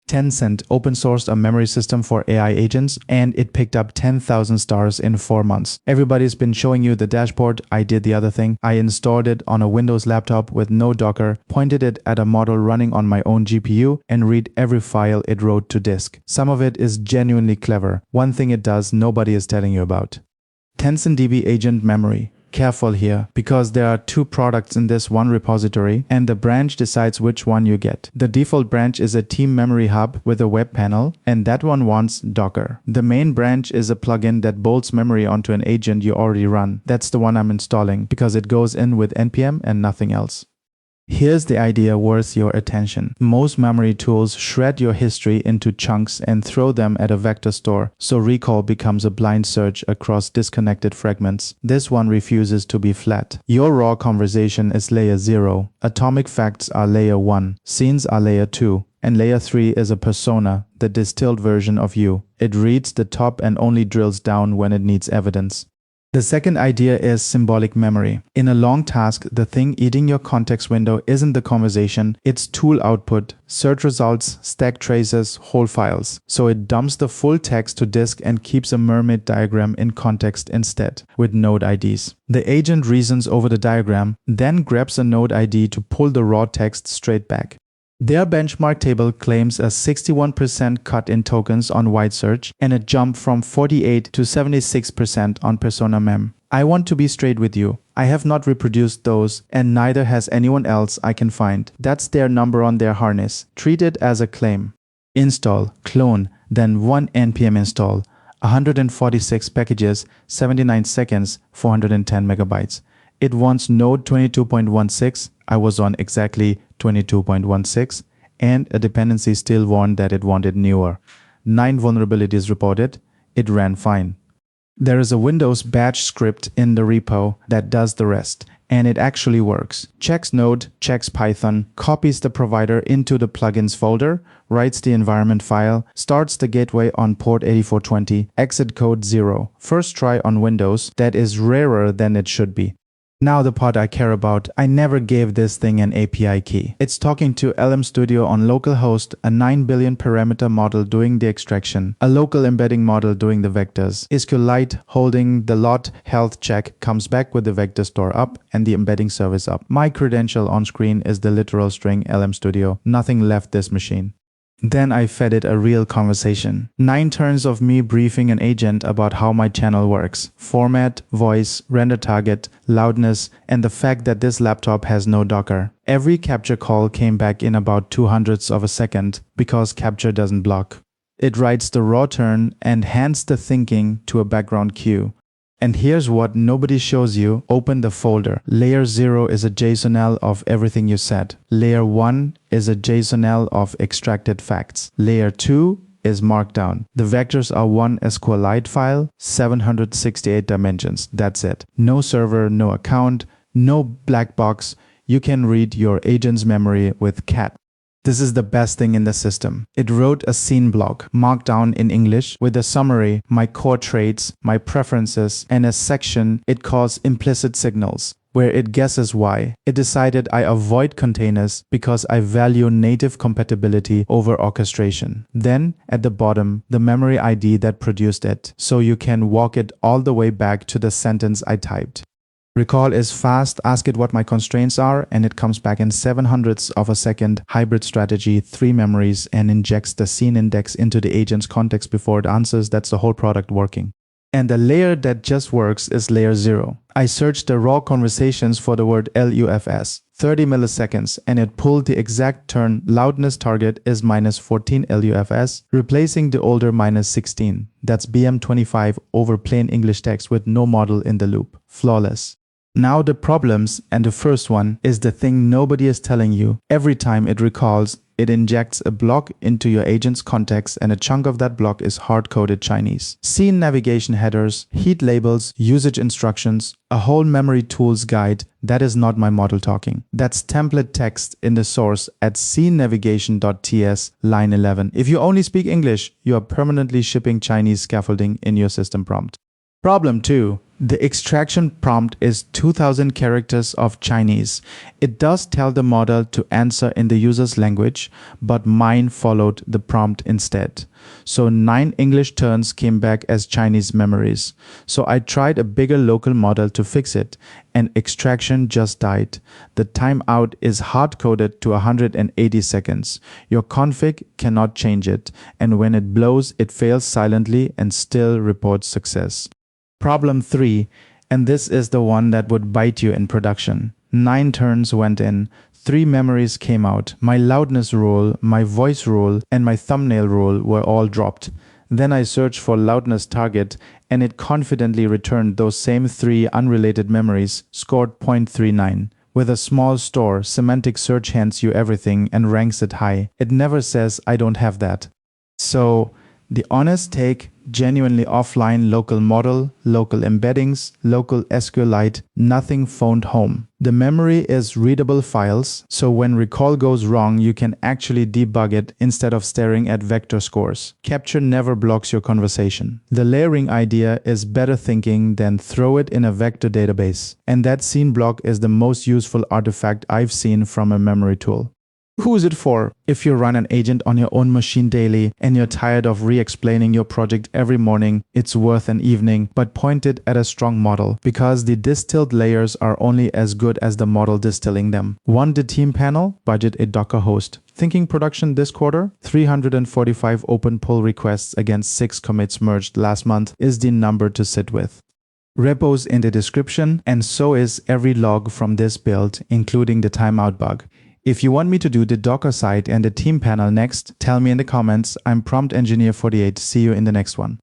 Tencent open-sourced a memory system for AI agents, and it picked up 10,000 stars in 4 months. Everybody's been showing you the dashboard. I did the other thing. I installed it on a Windows laptop with no Docker, pointed it at a model running on my own GPU, and read every file it wrote to disk. Some of it is genuinely clever. One thing it does nobody is telling you about. Tencent DB agent memory. Careful here, because there are 2 products in this one repository and the branch decides which one you get. The default branch is a team memory hub with a web panel, and that one wants Docker. The main branch is a plugin that bolts memory onto an agent you already run. That's the one I'm installing because it goes in with npm and nothing else. Here's the idea worth your attention. Most memory tools shred your history into chunks and throw them at a vector store, so recall becomes a blind search across disconnected fragments. This one refuses to be flat. Your raw conversation is layer 0, atomic facts are layer 1, scenes are layer 2, and layer 3 is a persona, the distilled version of you. It reads the top and only drills down when it needs evidence. The second idea is symbolic memory. In a long task, the thing eating your context window isn't the conversation, it's tool output, search results, stack traces, whole files. So it dumps the full text to disk and keeps a mermaid diagram in context instead, with node IDs. The agent reasons over the diagram, then grabs a node ID to pull the raw text straight back. Their benchmark table claims a 61% cut in tokens on wide search and a jump from 48 to 76% on persona mem. I want to be straight with you. I have not reproduced those, and neither has anyone else I can find. That's their number on their harness. Treat it as a claim. Install, clone, then 1 npm install. 146 packages, 79 seconds, 410 megabytes. It wants node 22.16. I was on exactly 22.16, and a dependency still warned that it wanted newer. 9 vulnerabilities reported. It ran fine. There is a Windows batch script in the repo that does the rest, and it actually works. Checks node, checks Python, copies the provider into the plugins folder, writes the environment file, starts the gateway on port 8420, exit code 0. First try on Windows. That is rarer than it should be. Now the part I care about. I never gave this thing an API key. It's talking to LM Studio on localhost, a 9 billion parameter model doing the extraction, a local embedding model doing the vectors. SQLite holding the lot health check comes back with the vector store up and the embedding service up. My credential on screen is the literal string LM Studio. Nothing left this machine. Then I fed it a real conversation. 9 turns of me briefing an agent about how my channel works. Format, voice, render target, loudness, and the fact that this laptop has no Docker. Every capture call came back in about 2/100ths of a second because capture doesn't block. It writes the raw turn and hands the thinking to a background queue. And here's what nobody shows you. Open the folder. Layer 0 is a JSONL of everything you said. Layer 1 is a JSONL of extracted facts. Layer 2 is markdown. The vectors are one SQLite file, 768 dimensions. That's it. No server, no account, no black box. You can read your agent's memory with cat. This is the best thing in the system. It wrote a scene block, markdown in English, with a summary, my core traits, my preferences, and a section it calls implicit signals, where it guesses why. It decided I avoid containers because I value native compatibility over orchestration. Then, at the bottom, the memory ID that produced it, so you can walk it all the way back to the sentence I typed. Recall is fast, ask it what my constraints are, and it comes back in 7/100ths of a second, hybrid strategy, 3 memories, and injects the scene index into the agent's context before it answers. That's the whole product working. And the layer that just works is layer 0. I searched the raw conversations for the word LUFS, 30 milliseconds, and it pulled the exact turn. Loudness target is -14 LUFS, replacing the older -16. That's BM25 over plain English text with no model in the loop. Flawless. Now the problems, and the first one is the thing nobody is telling you. Every time it recalls, it injects a block into your agent's context, and a chunk of that block is hard-coded Chinese. Scene navigation headers, heat labels, usage instructions, a whole memory tools guide. That is not my model talking. That's template text in the source at scene-navigation.ts line 11. If you only speak English, you are permanently shipping Chinese scaffolding in your system prompt. Problem 2. The extraction prompt is 2000 characters of Chinese. It does tell the model to answer in the user's language, but mine followed the prompt instead. So 9 English turns came back as Chinese memories. So I tried a bigger local model to fix it, and extraction just died. The timeout is hard-coded to 180 seconds. Your config cannot change it, and when it blows, it fails silently and still reports success. Problem 3, and this is the one that would bite you in production. 9 turns went in, 3 memories came out. My loudness rule, my voice rule, and my thumbnail rule were all dropped. Then I searched for loudness target, and it confidently returned those same 3 unrelated memories, scored 0.39. With a small store, semantic search hands you everything and ranks it high. It never says I don't have that. So, the honest take, genuinely offline local model, local embeddings, local SQLite, nothing phoned home. The memory is readable files, so when recall goes wrong, you can actually debug it instead of staring at vector scores. Capture never blocks your conversation. The layering idea is better thinking than throw it in a vector database. And that scene block is the most useful artifact I've seen from a memory tool. Who is it for? If you run an agent on your own machine daily and you're tired of re-explaining your project every morning, it's worth an evening, but point it at a strong model, because the distilled layers are only as good as the model distilling them. Want the team panel? Budget a Docker host. Thinking production this quarter? 345 open pull requests against 6 commits merged last month is the number to sit with. Repos in the description, and so is every log from this build, including the timeout bug. If you want me to do the Docker side and the team panel next, tell me in the comments. I'm Prompt Engineer 48. See you in the next one.